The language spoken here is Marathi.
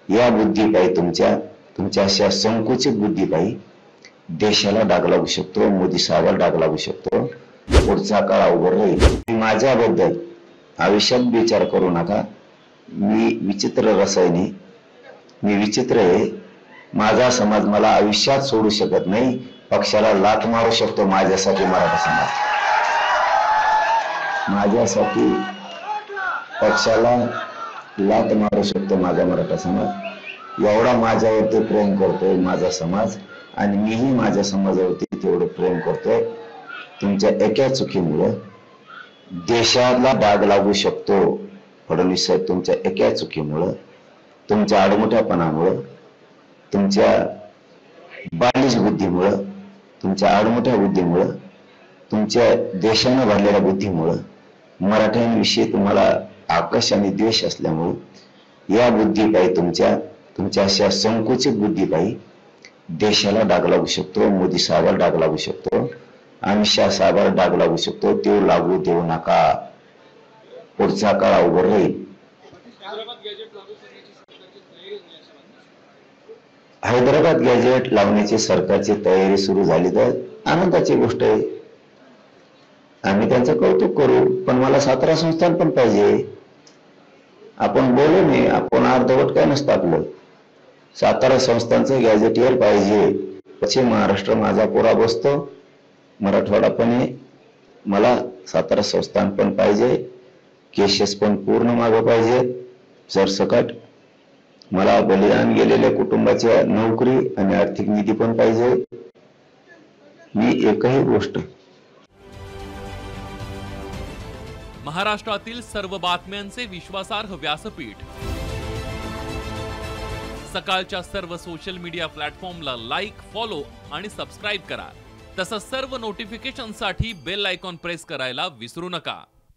या बुद्धीपायी तुमच्या अशा संकुचित बुद्धीपायी देशाला डाग लागू शकतो, मोदी साहेबांना डाग लागू शकतो, पुढचा काळ अवघड राहील। माझ्याबद्दल आयुष्यात विचार करू नका, मी विचित्र रसायनी, मी विचित्र आहे। माझा समाज मला आयुष्यात सोडू शकत नाही, पक्षाला लाथ मारू शकतो माझ्यासाठी मराठा समाज, माझ्यासाठी पक्षाला लाथ मारू शकतो माझा मराठा समाज। एवढा माझ्यावरती प्रेम करतोय माझा समाज आणि मीही माझ्या समाजावरती तेवढं प्रेम करतोय। तुमच्या एका चुकीमुळे देशाला डाग लागू शकतो फडणवीस साहेब, तुमच्या एका चुकीमुळे, तुमच्या आडमुठ्यापणामुळे, तुमच्या बालिश बुद्धीमुळे, तुमच्या आडमुठ्या बुद्धीमुळे, तुमच्या देशाने भरलेल्या बुद्धीमुळे, मराठ्यांविषयी तुम्हाला आकर्ष आणि द्वेष असल्यामुळे या बुद्धीपायी तुमच्या अशा संकुचित बुद्धीपायी देशाला डाग लागू शकतो, मोदी साहेबांना डाग लागू शकतो, अमित शाह साहेबांना डाग लागू शकतो। ते लागू देऊ नका, पुढचा काळ अवघड राहील। हैदराबाद गॅजेट लावण्याची सरकारची तयारी सुरू झाली तर आनंदाची गोष्ट आहे, आम्ही त्यांचं कौतुक करू, पण मला सातारा संस्थान पण पाहिजे। आपण बोलू नये, आपण अर्धवट काय नसतं आपलं, सातारा संस्थानचं गॅजेट यायला पाहिजे। पश्चिम महाराष्ट्र माझा पुरा बसतो, मराठवाडा पण आहे, मला सातारा संस्थान पण पाहिजे, केसेस पण पूर्ण मागं पाहिजे सरसकट, मला बलिदान गेलेल्या कुटुंबाच्या नोकरी आणि आर्थिक निधी पण पाहिजे। मी एकही गोष्ट महाराष्ट्रातील सर्व बातम्यांचे विश्वासार्ह व्यासपीठ, सकाळच्या सर्व सोशल मीडिया प्लॅटफॉर्मला लाईक, फॉलो आणि सबस्क्राईब करा। तसंच सर्व नोटिफिकेशनसाठी बेल आयकॉन प्रेस करायला विसरू नका।